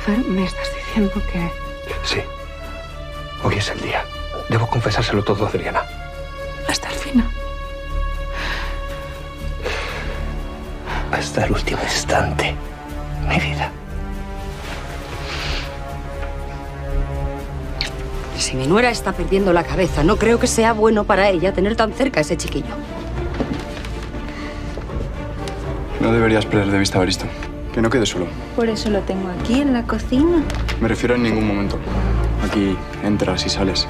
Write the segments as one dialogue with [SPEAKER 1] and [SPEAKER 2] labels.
[SPEAKER 1] A ver, me estás diciendo que...
[SPEAKER 2] Sí. Hoy es el día. Debo confesárselo todo a Adriana.
[SPEAKER 1] Hasta el final.
[SPEAKER 2] Hasta el último instante, mi vida.
[SPEAKER 3] Si mi nuera está perdiendo la cabeza, no creo que sea bueno para ella tener tan cerca a ese chiquillo.
[SPEAKER 4] No deberías perder de vista a Baristo. Que no quede solo.
[SPEAKER 5] Por eso lo tengo aquí, en la cocina.
[SPEAKER 4] Me refiero en ningún momento. Aquí entras y sales.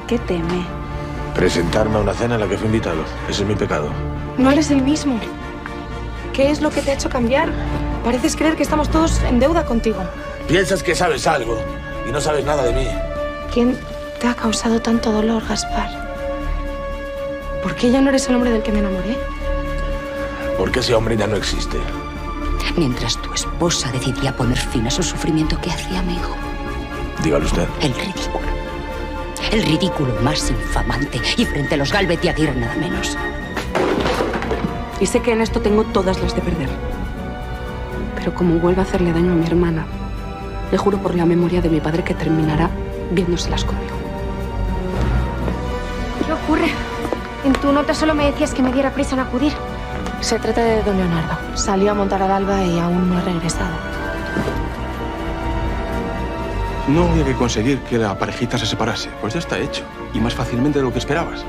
[SPEAKER 5] ¿Qué teme?
[SPEAKER 6] Presentarme a una cena a la que fui invitado. Ese es mi pecado.
[SPEAKER 1] No eres el mismo. ¿Qué es lo que te ha hecho cambiar? Pareces creer que estamos todos en deuda contigo.
[SPEAKER 6] Piensas que sabes algo y no sabes nada de mí.
[SPEAKER 1] ¿Quién te ha causado tanto dolor, Gaspar? ¿Por qué ya no eres el hombre del que me enamoré?
[SPEAKER 6] Porque ese hombre ya no existe.
[SPEAKER 3] Mientras tu esposa decidía poner fin a su sufrimiento, ¿qué hacía mi hijo?
[SPEAKER 6] Dígalo usted.
[SPEAKER 3] El ridículo. El ridículo más infamante. Y frente a los Galvez y Aguirre nada menos.
[SPEAKER 1] Y sé que en esto tengo todas las de perder. Pero como vuelva a hacerle daño a mi hermana, le juro por la memoria de mi padre que terminará viéndoselas conmigo.
[SPEAKER 7] ¿Qué ocurre? En tu nota solo me decías que me diera prisa en acudir.
[SPEAKER 1] Se trata de don Leonardo. Salió a montar al alba y aún no ha regresado.
[SPEAKER 4] No había que conseguir que la parejita se separase. Pues ya está hecho. Y más fácilmente de lo que esperabas.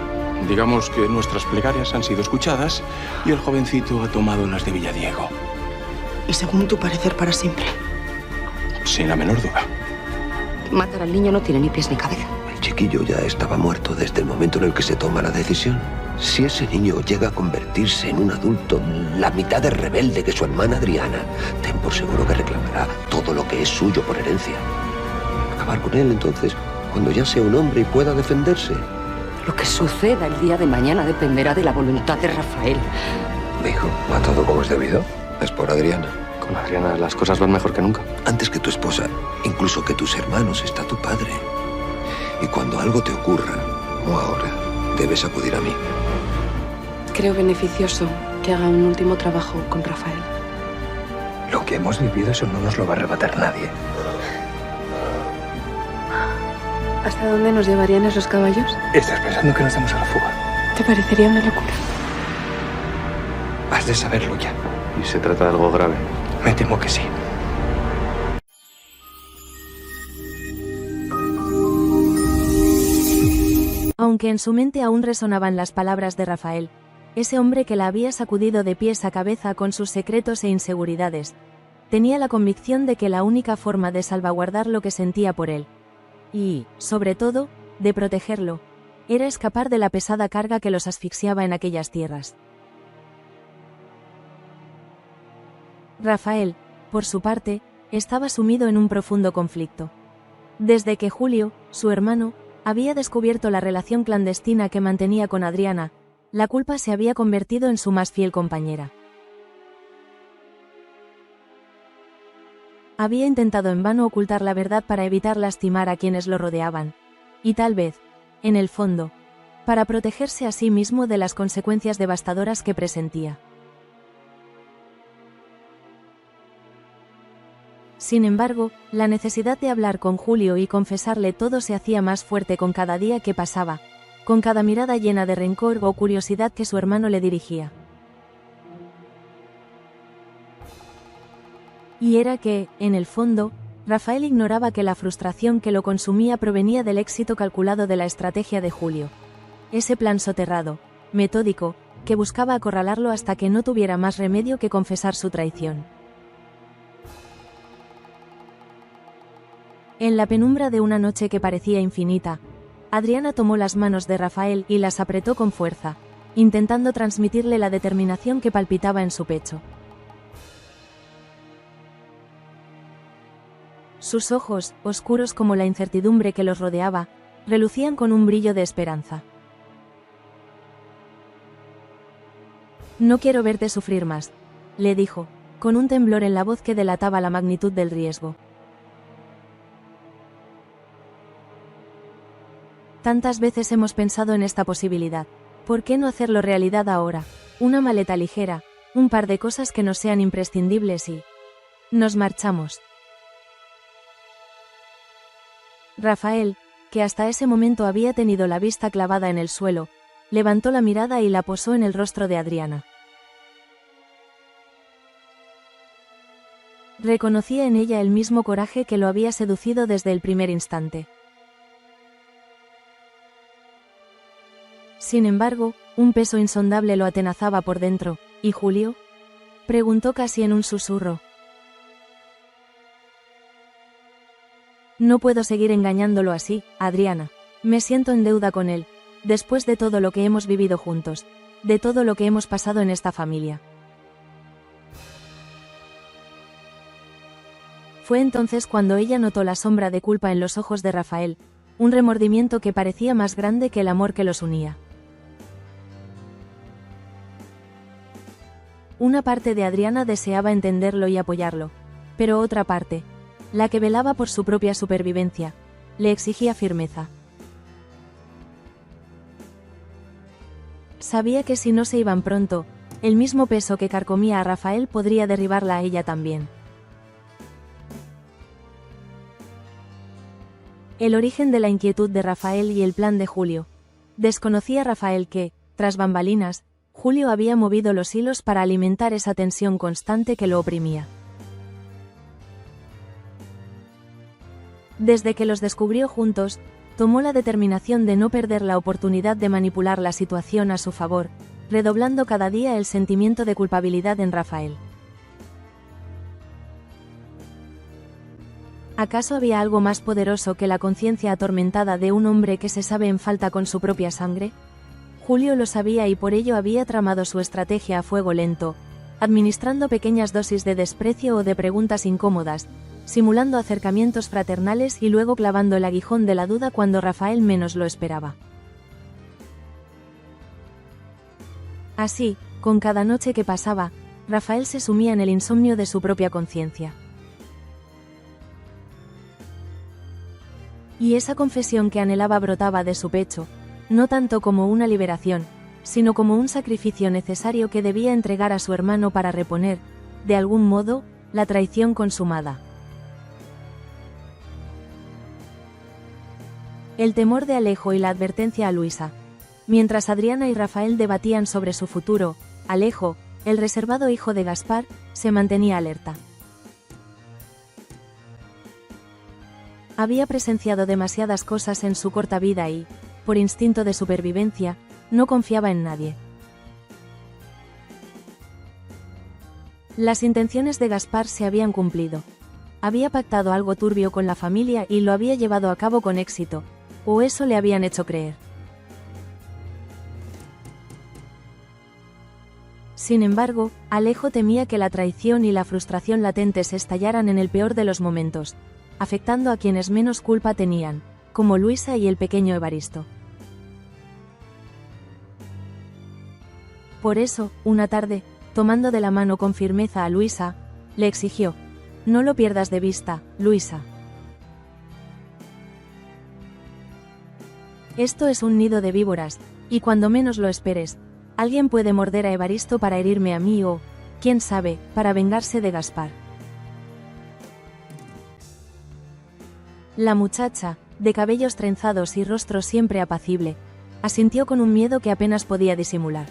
[SPEAKER 4] Digamos que nuestras plegarias han sido escuchadas y el jovencito ha tomado las de Villadiego.
[SPEAKER 1] Y según tu parecer, para siempre.
[SPEAKER 4] Sin la menor duda.
[SPEAKER 3] Matar al niño no tiene ni pies ni cabeza.
[SPEAKER 2] El chiquillo ya estaba muerto desde el momento en el que se toma la decisión. Si ese niño llega a convertirse en un adulto la mitad de rebelde que su hermana Adriana, ten por seguro que reclamará todo lo que es suyo por herencia. Acabar con él, entonces, cuando ya sea un hombre y pueda defenderse.
[SPEAKER 3] Lo que suceda el día de mañana dependerá de la voluntad de Rafael.
[SPEAKER 2] Hijo, ¿va todo como es debido? Es por Adriana.
[SPEAKER 8] Con Adriana las cosas van mejor que nunca.
[SPEAKER 2] Antes que tu esposa, incluso que tus hermanos, está tu padre. Y cuando algo te ocurra, o ahora, debes acudir a mí.
[SPEAKER 1] Creo beneficioso que haga un último trabajo con Rafael.
[SPEAKER 2] Lo que hemos vivido, eso no nos lo va a arrebatar nadie.
[SPEAKER 1] ¿Hasta dónde nos llevarían esos caballos?
[SPEAKER 2] ¿Estás pensando que nos damos a la fuga?
[SPEAKER 1] ¿Te parecería una locura?
[SPEAKER 2] Has de saberlo ya.
[SPEAKER 8] ¿Y se trata de algo grave?
[SPEAKER 2] Me temo que sí.
[SPEAKER 9] Aunque en su mente aún resonaban las palabras de Rafael, ese hombre que la había sacudido de pies a cabeza con sus secretos e inseguridades, tenía la convicción de que la única forma de salvaguardar lo que sentía por él, y, sobre todo, de protegerlo, era escapar de la pesada carga que los asfixiaba en aquellas tierras. Rafael, por su parte, estaba sumido en un profundo conflicto. Desde que Julio, su hermano, había descubierto la relación clandestina que mantenía con Adriana, la culpa se había convertido en su más fiel compañera. Había intentado en vano ocultar la verdad para evitar lastimar a quienes lo rodeaban, y tal vez, en el fondo, para protegerse a sí mismo de las consecuencias devastadoras que presentía. Sin embargo, la necesidad de hablar con Julio y confesarle todo se hacía más fuerte con cada día que pasaba, con cada mirada llena de rencor o curiosidad que su hermano le dirigía. Y era que, en el fondo, Rafael ignoraba que la frustración que lo consumía provenía del éxito calculado de la estrategia de Julio. Ese plan soterrado, metódico, que buscaba acorralarlo hasta que no tuviera más remedio que confesar su traición. En la penumbra de una noche que parecía infinita, Adriana tomó las manos de Rafael y las apretó con fuerza, intentando transmitirle la determinación que palpitaba en su pecho. Sus ojos, oscuros como la incertidumbre que los rodeaba, relucían con un brillo de esperanza. «No quiero verte sufrir más», le dijo, con un temblor en la voz que delataba la magnitud del riesgo. Tantas veces hemos pensado en esta posibilidad. ¿Por qué no hacerlo realidad ahora? Una maleta ligera, un par de cosas que nos sean imprescindibles y... nos marchamos. Rafael, que hasta ese momento había tenido la vista clavada en el suelo, levantó la mirada y la posó en el rostro de Adriana. Reconocía en ella el mismo coraje que lo había seducido desde el primer instante. Sin embargo, un peso insondable lo atenazaba por dentro. ¿Y Julio?, preguntó casi en un susurro. No puedo seguir engañándolo así, Adriana. Me siento en deuda con él, después de todo lo que hemos vivido juntos, de todo lo que hemos pasado en esta familia. Fue entonces cuando ella notó la sombra de culpa en los ojos de Rafael, un remordimiento que parecía más grande que el amor que los unía. Una parte de Adriana deseaba entenderlo y apoyarlo, pero otra parte, la que velaba por su propia supervivencia, le exigía firmeza. Sabía que si no se iban pronto, el mismo peso que carcomía a Rafael podría derribarla a ella también. El origen de la inquietud de Rafael y el plan de Julio. Desconocía Rafael que, tras bambalinas, Julio había movido los hilos para alimentar esa tensión constante que lo oprimía. Desde que los descubrió juntos, tomó la determinación de no perder la oportunidad de manipular la situación a su favor, redoblando cada día el sentimiento de culpabilidad en Rafael. ¿Acaso había algo más poderoso que la conciencia atormentada de un hombre que se sabe en falta con su propia sangre? Julio lo sabía y por ello había tramado su estrategia a fuego lento, administrando pequeñas dosis de desprecio o de preguntas incómodas, simulando acercamientos fraternales y luego clavando el aguijón de la duda cuando Rafael menos lo esperaba. Así, con cada noche que pasaba, Rafael se sumía en el insomnio de su propia conciencia. Y esa confesión que anhelaba brotaba de su pecho, no tanto como una liberación, sino como un sacrificio necesario que debía entregar a su hermano para reponer, de algún modo, la traición consumada. El temor de Alejo y la advertencia a Luisa. Mientras Adriana y Rafael debatían sobre su futuro, Alejo, el reservado hijo de Gaspar, se mantenía alerta. Había presenciado demasiadas cosas en su corta vida y, por instinto de supervivencia, no confiaba en nadie. Las intenciones de Gaspar se habían cumplido. Había pactado algo turbio con la familia y lo había llevado a cabo con éxito, o eso le habían hecho creer. Sin embargo, Alejo temía que la traición y la frustración latentes estallaran en el peor de los momentos, afectando a quienes menos culpa tenían, como Luisa y el pequeño Evaristo. Por eso, una tarde, tomando de la mano con firmeza a Luisa, le exigió: «No lo pierdas de vista, Luisa. Esto es un nido de víboras, y cuando menos lo esperes, alguien puede morder a Evaristo para herirme a mí o, quién sabe, para vengarse de Gaspar». La muchacha, de cabellos trenzados y rostro siempre apacible, asintió con un miedo que apenas podía disimular.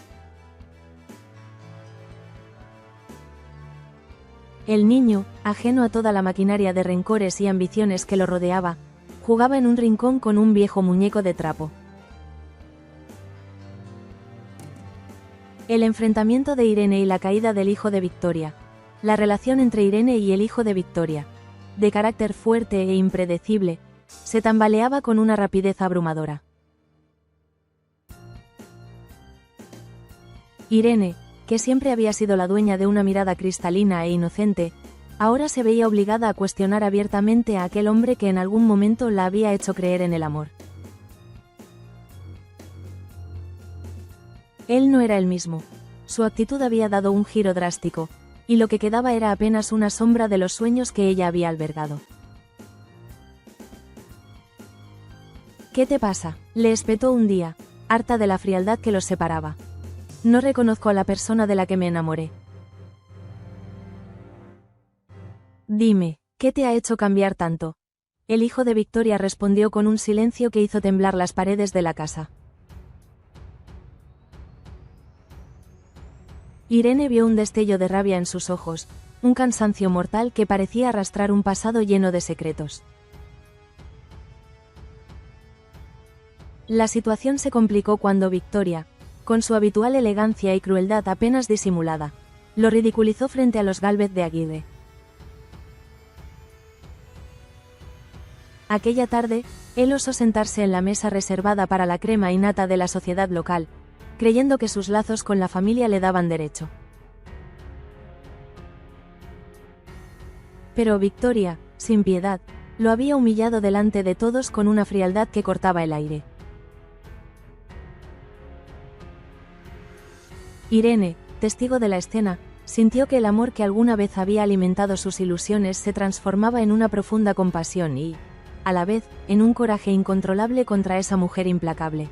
[SPEAKER 9] El niño, ajeno a toda la maquinaria de rencores y ambiciones que lo rodeaba, jugaba en un rincón con un viejo muñeco de trapo. El enfrentamiento de Irene y la caída del hijo de Victoria. La relación entre Irene y el hijo de Victoria, de carácter fuerte e impredecible, se tambaleaba con una rapidez abrumadora. Irene, que siempre había sido la dueña de una mirada cristalina e inocente, ahora se veía obligada a cuestionar abiertamente a aquel hombre que en algún momento la había hecho creer en el amor. Él no era el mismo. Su actitud había dado un giro drástico, y lo que quedaba era apenas una sombra de los sueños que ella había albergado. «¿Qué te pasa?», le espetó un día, harta de la frialdad que los separaba. «No reconozco a la persona de la que me enamoré». «Dime, ¿qué te ha hecho cambiar tanto?», El hijo de Victoria respondió con un silencio que hizo temblar las paredes de la casa. Irene vio un destello de rabia en sus ojos, un cansancio mortal que parecía arrastrar un pasado lleno de secretos. La situación se complicó cuando Victoria, con su habitual elegancia y crueldad apenas disimulada, lo ridiculizó frente a los Gálvez de Aguirre. Aquella tarde, él osó sentarse en la mesa reservada para la crema y nata de la sociedad local, creyendo que sus lazos con la familia le daban derecho. Pero Victoria, sin piedad, lo había humillado delante de todos con una frialdad que cortaba el aire. Irene, testigo de la escena, sintió que el amor que alguna vez había alimentado sus ilusiones se transformaba en una profunda compasión y, a la vez, en un coraje incontrolable contra esa mujer implacable.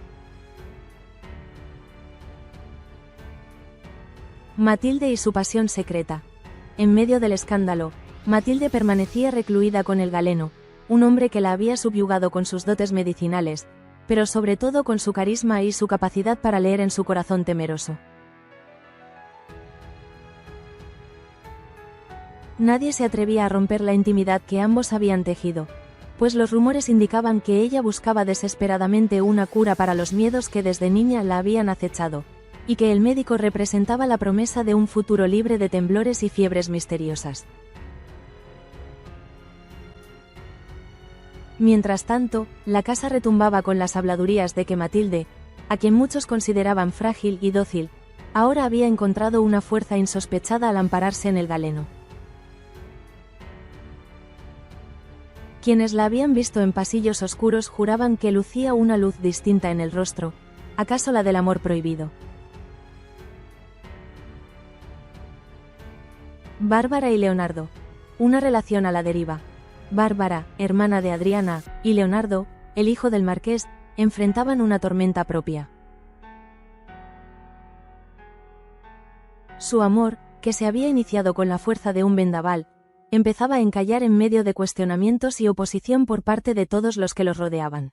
[SPEAKER 9] Matilde y su pasión secreta. En medio del escándalo, Matilde permanecía recluida con el galeno, un hombre que la había subyugado con sus dotes medicinales, pero sobre todo con su carisma y su capacidad para leer en su corazón temeroso. Nadie se atrevía a romper la intimidad que ambos habían tejido, pues los rumores indicaban que ella buscaba desesperadamente una cura para los miedos que desde niña la habían acechado, y que el médico representaba la promesa de un futuro libre de temblores y fiebres misteriosas. Mientras tanto, la casa retumbaba con las habladurías de que Matilde, a quien muchos consideraban frágil y dócil, ahora había encontrado una fuerza insospechada al ampararse en el galeno. Quienes la habían visto en pasillos oscuros juraban que lucía una luz distinta en el rostro, acaso la del amor prohibido. Bárbara y Leonardo. Una relación a la deriva. Bárbara, hermana de Adriana, y Leonardo, el hijo del marqués, enfrentaban una tormenta propia. Su amor, que se había iniciado con la fuerza de un vendaval, empezaba a encallar en medio de cuestionamientos y oposición por parte de todos los que los rodeaban.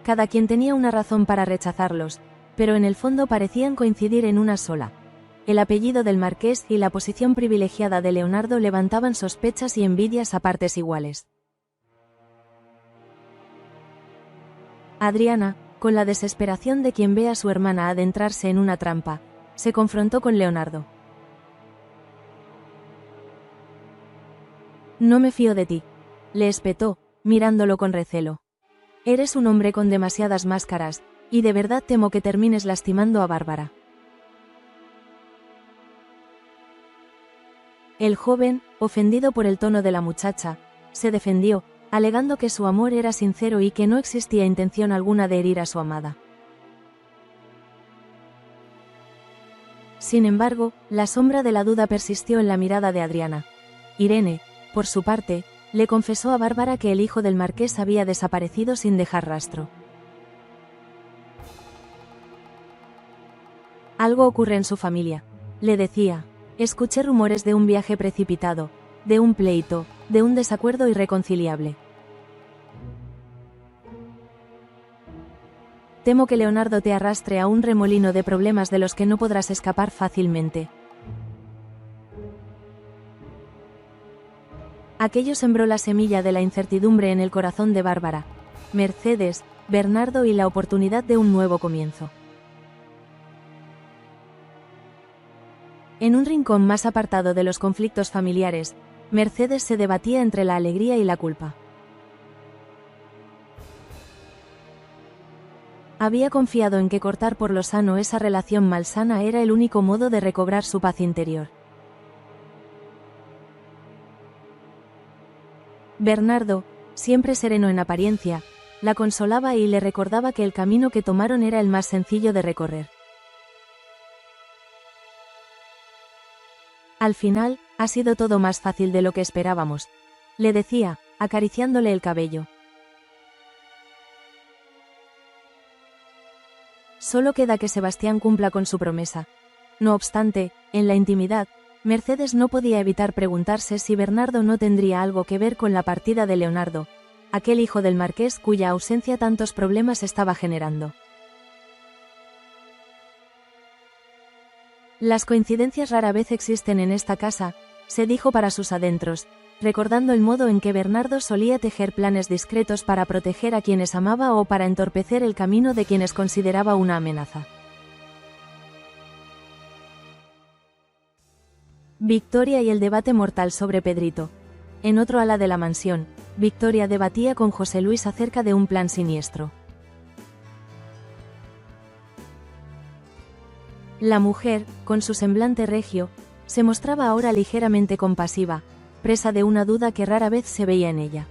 [SPEAKER 9] Cada quien tenía una razón para rechazarlos, pero en el fondo parecían coincidir en una sola. El apellido del marqués y la posición privilegiada de Leonardo levantaban sospechas y envidias a partes iguales. Adriana, con la desesperación de quien ve a su hermana adentrarse en una trampa, se confrontó con Leonardo. «No me fío de ti», le espetó, mirándolo con recelo. «Eres un hombre con demasiadas máscaras, y de verdad temo que termines lastimando a Bárbara». El joven, ofendido por el tono de la muchacha, se defendió, alegando que su amor era sincero y que no existía intención alguna de herir a su amada. Sin embargo, la sombra de la duda persistió en la mirada de Adriana. Irene, por su parte, le confesó a Bárbara que el hijo del marqués había desaparecido sin dejar rastro. «Algo ocurre en su familia», le decía. «Escuché rumores de un viaje precipitado, de un pleito, de un desacuerdo irreconciliable. Temo que Leonardo te arrastre a un remolino de problemas de los que no podrás escapar fácilmente». Aquello sembró la semilla de la incertidumbre en el corazón de Bárbara, Mercedes, Bernardo y la oportunidad de un nuevo comienzo. En un rincón más apartado de los conflictos familiares, Mercedes se debatía entre la alegría y la culpa. Había confiado en que cortar por lo sano esa relación malsana era el único modo de recobrar su paz interior. Bernardo, siempre sereno en apariencia, la consolaba y le recordaba que el camino que tomaron era el más sencillo de recorrer. «Al final, ha sido todo más fácil de lo que esperábamos», le decía, acariciándole el cabello. Solo queda que Sebastián cumpla con su promesa. No obstante, en la intimidad, Mercedes no podía evitar preguntarse si Bernardo no tendría algo que ver con la partida de Leonardo, aquel hijo del marqués cuya ausencia tantos problemas estaba generando. Las coincidencias rara vez existen en esta casa, se dijo para sus adentros, recordando el modo en que Bernardo solía tejer planes discretos para proteger a quienes amaba o para entorpecer el camino de quienes consideraba una amenaza. Victoria y el debate mortal sobre Pedrito. En otro ala de la mansión, Victoria debatía con José Luis acerca de un plan siniestro. La mujer, con su semblante regio, se mostraba ahora ligeramente compasiva, presa de una duda que rara vez se veía en ella.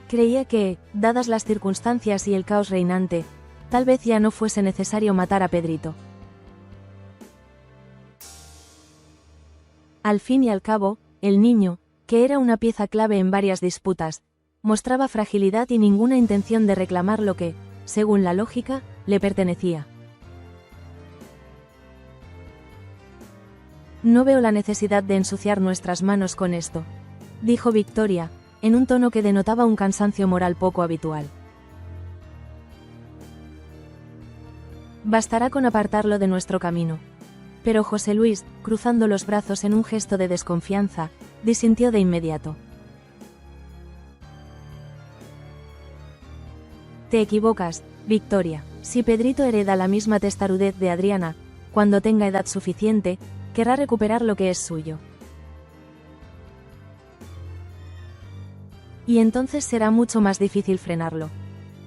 [SPEAKER 9] Creía que, dadas las circunstancias y el caos reinante, tal vez ya no fuese necesario matar a Pedrito. Al fin y al cabo, el niño, que era una pieza clave en varias disputas, mostraba fragilidad y ninguna intención de reclamar lo que, según la lógica, le pertenecía. No veo la necesidad de ensuciar nuestras manos con esto, dijo Victoria, en un tono que denotaba un cansancio moral poco habitual. Bastará con apartarlo de nuestro camino. Pero José Luis, cruzando los brazos en un gesto de desconfianza, disintió de inmediato. Te equivocas, Victoria. Si Pedrito hereda la misma testarudez de Adriana, cuando tenga edad suficiente, querrá recuperar lo que es suyo. Y entonces será mucho más difícil frenarlo.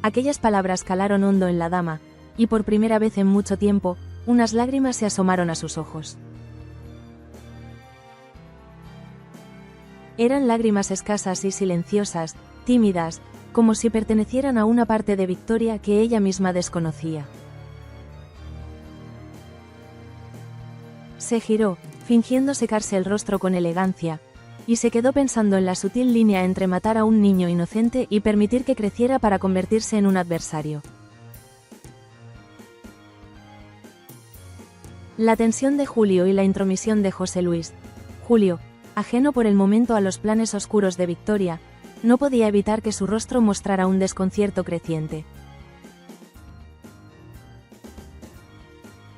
[SPEAKER 9] Aquellas palabras calaron hondo en la dama, y por primera vez en mucho tiempo, unas lágrimas se asomaron a sus ojos. Eran lágrimas escasas y silenciosas, tímidas, como si pertenecieran a una parte de Victoria que ella misma desconocía. Se giró, fingiendo secarse el rostro con elegancia, y se quedó pensando en la sutil línea entre matar a un niño inocente y permitir que creciera para convertirse en un adversario. La tensión de Julio y la intromisión de José Luis. Julio, ajeno por el momento a los planes oscuros de Victoria, no podía evitar que su rostro mostrara un desconcierto creciente.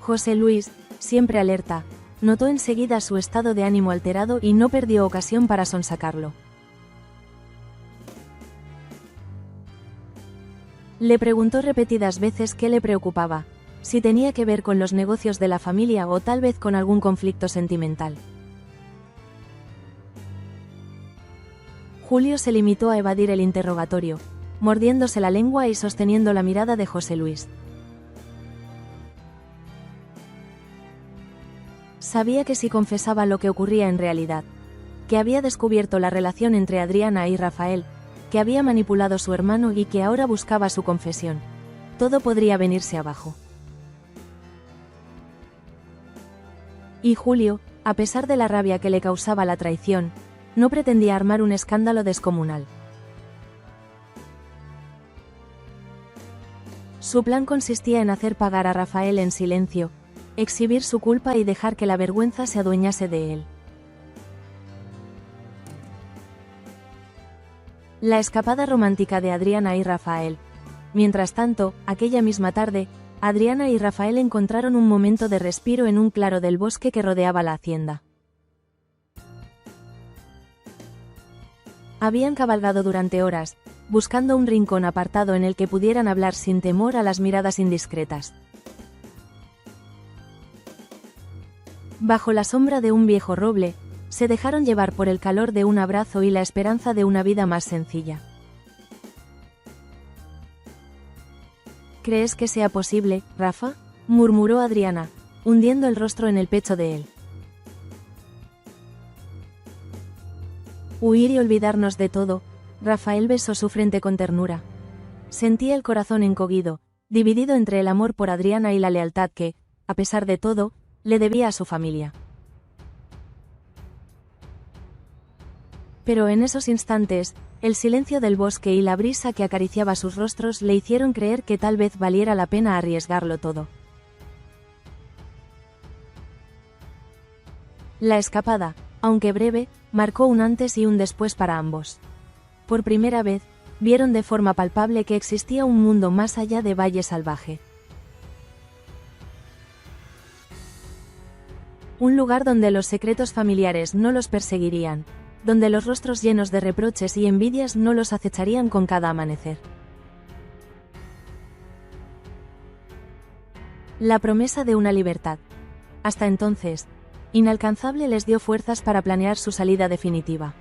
[SPEAKER 9] José Luis, siempre alerta, notó enseguida su estado de ánimo alterado y no perdió ocasión para sonsacarlo. Le preguntó repetidas veces qué le preocupaba, si tenía que ver con los negocios de la familia o tal vez con algún conflicto sentimental. Julio se limitó a evadir el interrogatorio, mordiéndose la lengua y sosteniendo la mirada de José Luis. Sabía que si confesaba lo que ocurría en realidad, que había descubierto la relación entre Adriana y Rafael, que había manipulado a su hermano y que ahora buscaba su confesión, todo podría venirse abajo. Y Julio, a pesar de la rabia que le causaba la traición, no pretendía armar un escándalo descomunal. Su plan consistía en hacer pagar a Rafael en silencio, exhibir su culpa y dejar que la vergüenza se adueñase de él. La escapada romántica de Adriana y Rafael. Mientras tanto, aquella misma tarde, Adriana y Rafael encontraron un momento de respiro en un claro del bosque que rodeaba la hacienda. Habían cabalgado durante horas, buscando un rincón apartado en el que pudieran hablar sin temor a las miradas indiscretas. Bajo la sombra de un viejo roble, se dejaron llevar por el calor de un abrazo y la esperanza de una vida más sencilla. ¿Crees que sea posible, Rafa?, murmuró Adriana, hundiendo el rostro en el pecho de él. Huir y olvidarnos de todo. Rafael besó su frente con ternura. Sentía el corazón encogido, dividido entre el amor por Adriana y la lealtad que, a pesar de todo, le debía a su familia. Pero en esos instantes, el silencio del bosque y la brisa que acariciaba sus rostros le hicieron creer que tal vez valiera la pena arriesgarlo todo. La escapada, aunque breve, marcó un antes y un después para ambos. Por primera vez, vieron de forma palpable que existía un mundo más allá de Valle Salvaje. Un lugar donde los secretos familiares no los perseguirían, donde los rostros llenos de reproches y envidias no los acecharían con cada amanecer. La promesa de una libertad, hasta entonces, inalcanzable, les dio fuerzas para planear su salida definitiva.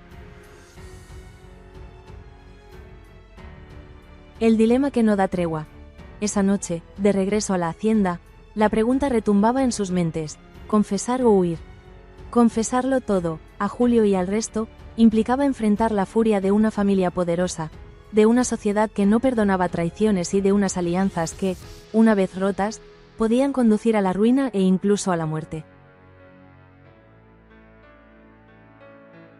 [SPEAKER 9] El dilema que no da tregua. Esa noche, de regreso a la hacienda, la pregunta retumbaba en sus mentes: ¿confesar o huir? Confesarlo todo, a Julio y al resto, implicaba enfrentar la furia de una familia poderosa, de una sociedad que no perdonaba traiciones y de unas alianzas que, una vez rotas, podían conducir a la ruina e incluso a la muerte.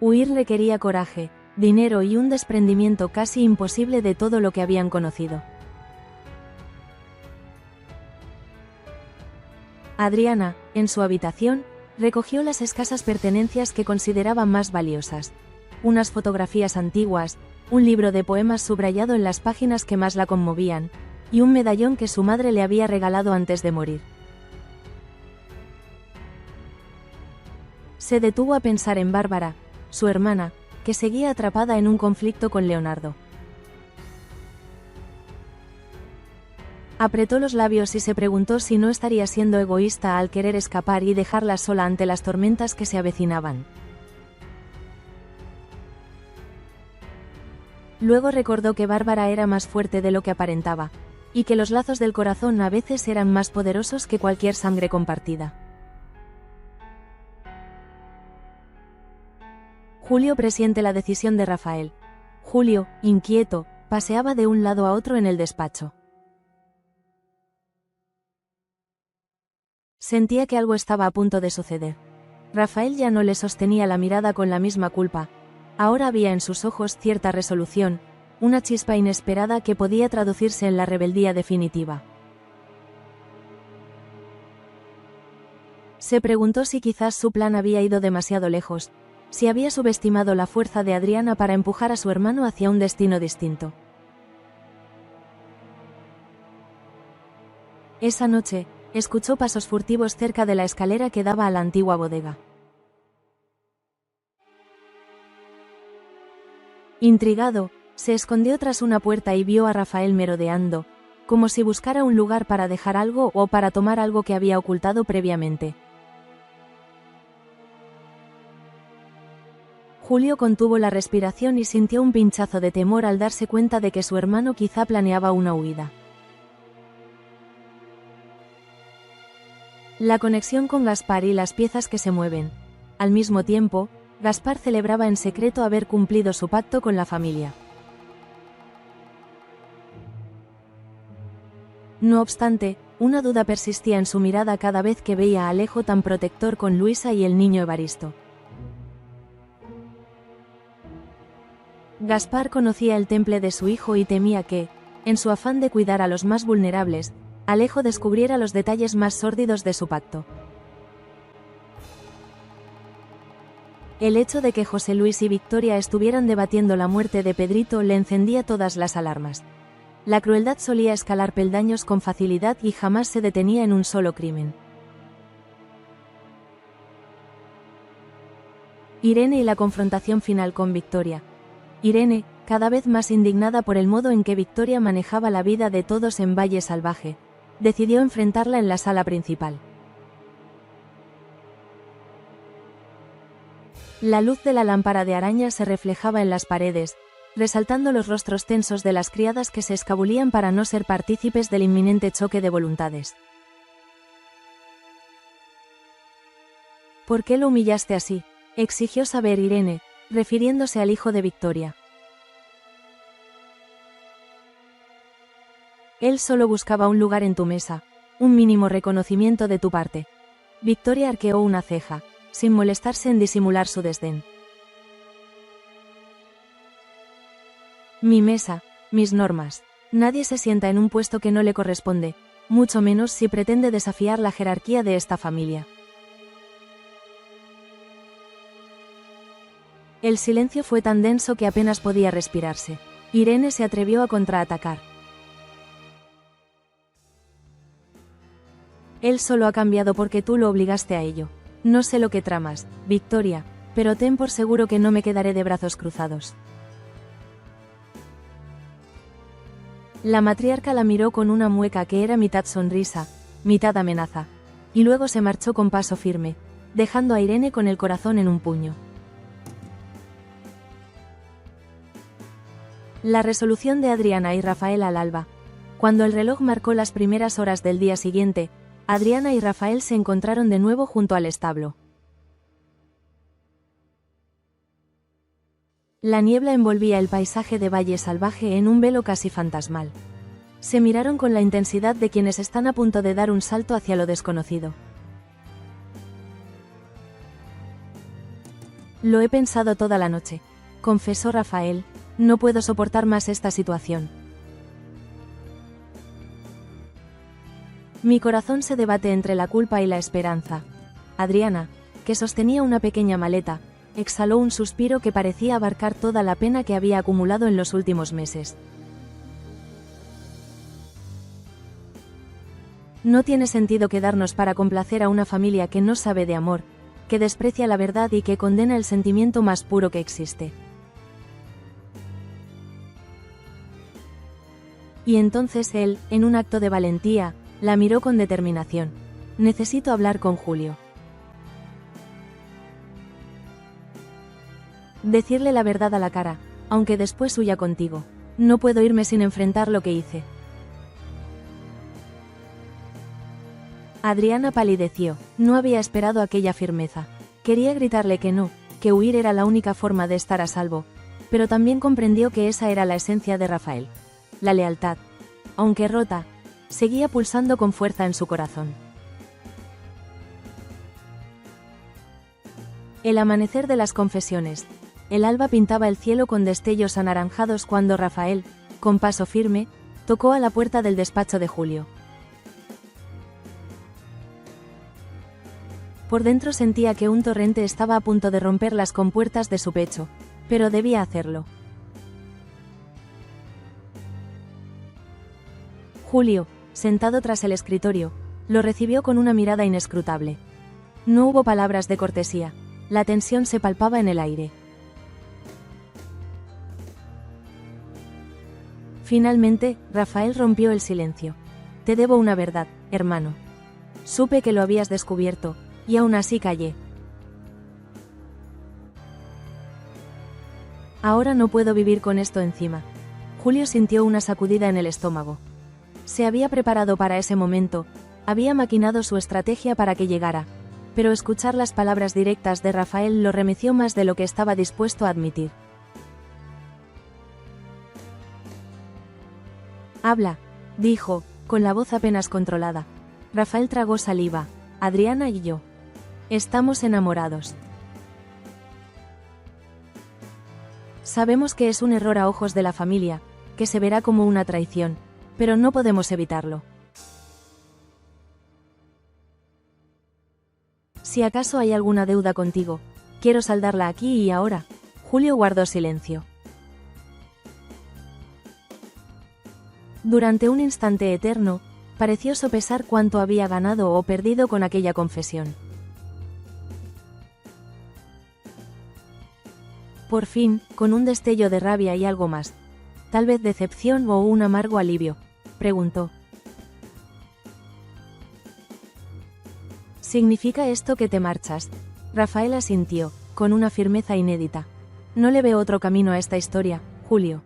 [SPEAKER 9] Huir requería coraje, dinero y un desprendimiento casi imposible de todo lo que habían conocido. Adriana, en su habitación, recogió las escasas pertenencias que consideraba más valiosas: unas fotografías antiguas, un libro de poemas subrayado en las páginas que más la conmovían, y un medallón que su madre le había regalado antes de morir. Se detuvo a pensar en Bárbara, su hermana, que seguía atrapada en un conflicto con Leonardo. Apretó los labios y se preguntó si no estaría siendo egoísta al querer escapar y dejarla sola ante las tormentas que se avecinaban. Luego recordó que Bárbara era más fuerte de lo que aparentaba, y que los lazos del corazón a veces eran más poderosos que cualquier sangre compartida. Julio presiente la decisión de Rafael. Julio, inquieto, paseaba de un lado a otro en el despacho. Sentía que algo estaba a punto de suceder. Rafael ya no le sostenía la mirada con la misma culpa. Ahora había en sus ojos cierta resolución, una chispa inesperada que podía traducirse en la rebeldía definitiva. Se preguntó si quizás su plan había ido demasiado lejos, si había subestimado la fuerza de Adriana para empujar a su hermano hacia un destino distinto. Esa noche, escuchó pasos furtivos cerca de la escalera que daba a la antigua bodega. Intrigado, se escondió tras una puerta y vio a Rafael merodeando, como si buscara un lugar para dejar algo o para tomar algo que había ocultado previamente. Julio contuvo la respiración y sintió un pinchazo de temor al darse cuenta de que su hermano quizá planeaba una huida. La conexión con Gaspar y las piezas que se mueven. Al mismo tiempo, Gaspar celebraba en secreto haber cumplido su pacto con la familia. No obstante, una duda persistía en su mirada cada vez que veía a Alejo tan protector con Luisa y el niño Evaristo. Gaspar conocía el temple de su hijo y temía que, en su afán de cuidar a los más vulnerables, Alejo descubriera los detalles más sórdidos de su pacto. El hecho de que José Luis y Victoria estuvieran debatiendo la muerte de Pedrito le encendía todas las alarmas. La crueldad solía escalar peldaños con facilidad y jamás se detenía en un solo crimen. Irene y la confrontación final con Victoria. Irene, cada vez más indignada por el modo en que Victoria manejaba la vida de todos en Valle Salvaje, decidió enfrentarla en la sala principal. La luz de la lámpara de araña se reflejaba en las paredes, resaltando los rostros tensos de las criadas que se escabulían para no ser partícipes del inminente choque de voluntades. ¿Por qué lo humillaste así?, exigió saber Irene, refiriéndose al hijo de Victoria. Él solo buscaba un lugar en tu mesa, un mínimo reconocimiento de tu parte. Victoria arqueó una ceja, sin molestarse en disimular su desdén. Mi mesa, mis normas. Nadie se sienta en un puesto que no le corresponde, mucho menos si pretende desafiar la jerarquía de esta familia. El silencio fue tan denso que apenas podía respirarse. Irene se atrevió a contraatacar. Él solo ha cambiado porque tú lo obligaste a ello. No sé lo que tramas, Victoria, pero ten por seguro que no me quedaré de brazos cruzados. La matriarca la miró con una mueca que era mitad sonrisa, mitad amenaza, y luego se marchó con paso firme, dejando a Irene con el corazón en un puño. La resolución de Adriana y Rafael al alba. Cuando el reloj marcó las primeras horas del día siguiente, Adriana y Rafael se encontraron de nuevo junto al establo. La niebla envolvía el paisaje de Valle Salvaje en un velo casi fantasmal. Se miraron con la intensidad de quienes están a punto de dar un salto hacia lo desconocido. Lo he pensado toda la noche, confesó Rafael, no puedo soportar más esta situación. Mi corazón se debate entre la culpa y la esperanza. Adriana, que sostenía una pequeña maleta, exhaló un suspiro que parecía abarcar toda la pena que había acumulado en los últimos meses. No tiene sentido quedarnos para complacer a una familia que no sabe de amor, que desprecia la verdad y que condena el sentimiento más puro que existe. Y entonces él, en un acto de valentía, la miró con determinación. Necesito hablar con Julio. Decirle la verdad a la cara, aunque después huya contigo. No puedo irme sin enfrentar lo que hice. Adriana palideció, no había esperado aquella firmeza. Quería gritarle que no, que huir era la única forma de estar a salvo, pero también comprendió que esa era la esencia de Rafael. La lealtad, aunque rota, seguía pulsando con fuerza en su corazón. El amanecer de las confesiones. El alba pintaba el cielo con destellos anaranjados cuando Rafael, con paso firme, tocó a la puerta del despacho de Julio. Por dentro sentía que un torrente estaba a punto de romper las compuertas de su pecho, pero debía hacerlo. Julio, sentado tras el escritorio, lo recibió con una mirada inescrutable. No hubo palabras de cortesía, la tensión se palpaba en el aire. Finalmente, Rafael rompió el silencio. Te debo una verdad, hermano. Supe que lo habías descubierto, y aún así callé. Ahora no puedo vivir con esto encima. Julio sintió una sacudida en el estómago. Se había preparado para ese momento, había maquinado su estrategia para que llegara, pero escuchar las palabras directas de Rafael lo remeció más de lo que estaba dispuesto a admitir. Habla, dijo, con la voz apenas controlada. Rafael tragó saliva. Adriana y yo. Estamos enamorados. Sabemos que es un error a ojos de la familia, que se verá como una traición, pero no podemos evitarlo. Si acaso hay alguna deuda contigo, quiero saldarla aquí y ahora. Julio guardó silencio. Durante un instante eterno, pareció sopesar cuánto había ganado o perdido con aquella confesión. Por fin, con un destello de rabia y algo más, tal vez decepción o un amargo alivio, preguntó. ¿Significa esto que te marchas? Rafael asintió, con una firmeza inédita. No le veo otro camino a esta historia, Julio.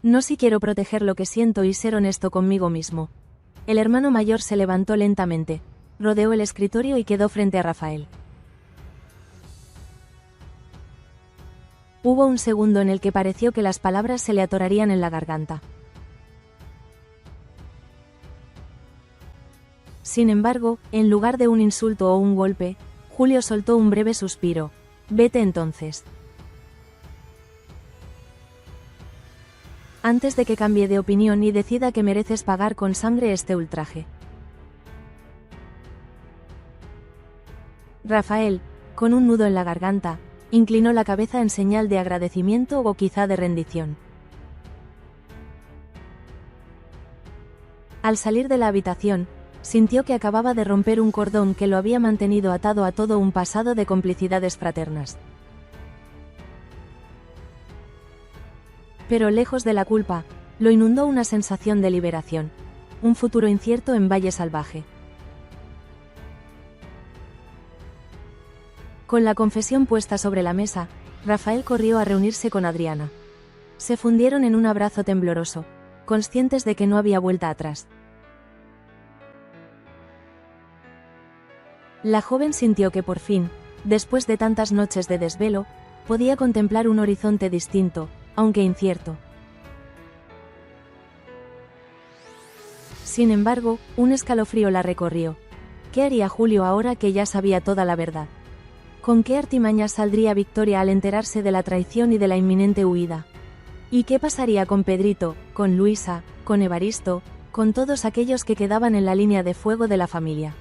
[SPEAKER 9] No si quiero proteger lo que siento y ser honesto conmigo mismo. El hermano mayor se levantó lentamente, rodeó el escritorio y quedó frente a Rafael. Hubo un segundo en el que pareció que las palabras se le atorarían en la garganta. Sin embargo, en lugar de un insulto o un golpe, Julio soltó un breve suspiro. Vete entonces. Antes de que cambie de opinión y decida que mereces pagar con sangre este ultraje. Rafael, con un nudo en la garganta, inclinó la cabeza en señal de agradecimiento o quizá de rendición. Al salir de la habitación, sintió que acababa de romper un cordón que lo había mantenido atado a todo un pasado de complicidades fraternas. Pero lejos de la culpa, lo inundó una sensación de liberación, un futuro incierto en Valle Salvaje. Con la confesión puesta sobre la mesa, Rafael corrió a reunirse con Adriana. Se fundieron en un abrazo tembloroso, conscientes de que no había vuelta atrás. La joven sintió que por fin, después de tantas noches de desvelo, podía contemplar un horizonte distinto, aunque incierto. Sin embargo, un escalofrío la recorrió. ¿Qué haría Julio ahora que ya sabía toda la verdad? ¿Con qué artimañas saldría Victoria al enterarse de la traición y de la inminente huida? ¿Y qué pasaría con Pedrito, con Luisa, con Evaristo, con todos aquellos que quedaban en la línea de fuego de la familia?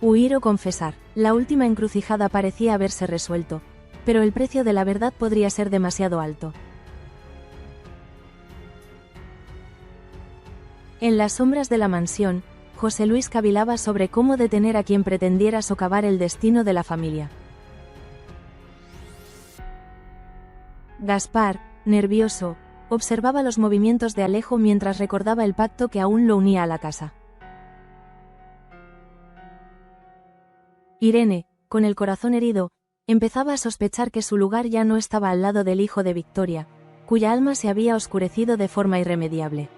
[SPEAKER 9] Huir o confesar. La última encrucijada parecía haberse resuelto, pero el precio de la verdad podría ser demasiado alto. En las sombras de la mansión, José Luis cavilaba sobre cómo detener a quien pretendiera socavar el destino de la familia. Gaspar, nervioso, observaba los movimientos de Alejo mientras recordaba el pacto que aún lo unía a la casa. Irene, con el corazón herido, empezaba a sospechar que su lugar ya no estaba al lado del hijo de Victoria, cuya alma se había oscurecido de forma irremediable.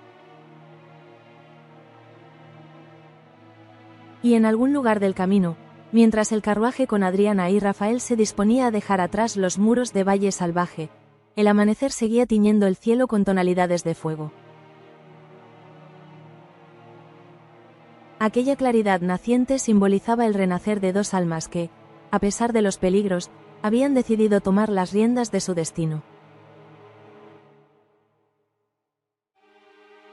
[SPEAKER 9] Y en algún lugar del camino, mientras el carruaje con Adriana y Rafael se disponía a dejar atrás los muros de Valle Salvaje, el amanecer seguía tiñendo el cielo con tonalidades de fuego. Aquella claridad naciente simbolizaba el renacer de dos almas que, a pesar de los peligros, habían decidido tomar las riendas de su destino.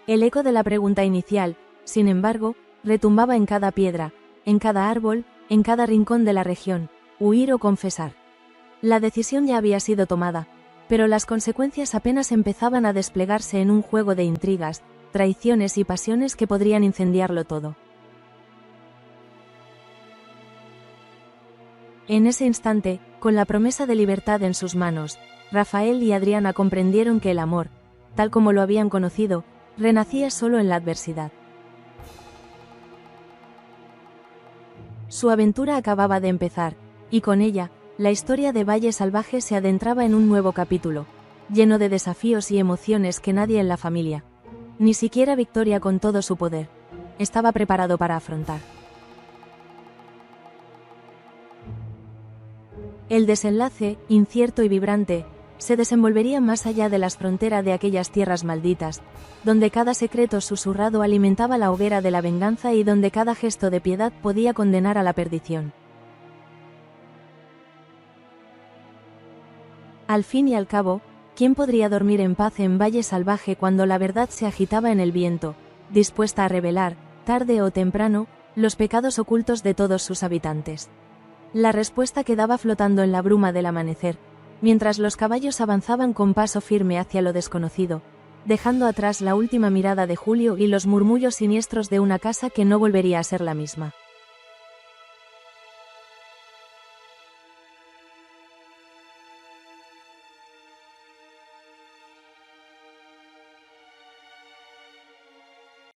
[SPEAKER 9] El eco de la pregunta inicial, sin embargo, retumbaba en cada piedra, en cada árbol, en cada rincón de la región: huir o confesar. La decisión ya había sido tomada, pero las consecuencias apenas empezaban a desplegarse en un juego de intrigas, traiciones y pasiones que podrían incendiarlo todo. En ese instante, con la promesa de libertad en sus manos, Rafael y Adriana comprendieron que el amor, tal como lo habían conocido, renacía solo en la adversidad. Su aventura acababa de empezar, y con ella, la historia de Valle Salvaje se adentraba en un nuevo capítulo, lleno de desafíos y emociones que nadie en la familia, ni siquiera Victoria con todo su poder, estaba preparado para afrontar. El desenlace, incierto y vibrante, se desenvolvería más allá de las fronteras de aquellas tierras malditas, donde cada secreto susurrado alimentaba la hoguera de la venganza y donde cada gesto de piedad podía condenar a la perdición. Al fin y al cabo, ¿quién podría dormir en paz en Valle Salvaje cuando la verdad se agitaba en el viento, dispuesta a revelar, tarde o temprano, los pecados ocultos de todos sus habitantes? La respuesta quedaba flotando en la bruma del amanecer, mientras los caballos avanzaban con paso firme hacia lo desconocido, dejando atrás la última mirada de Julio y los murmullos siniestros de una casa que no volvería a ser la misma.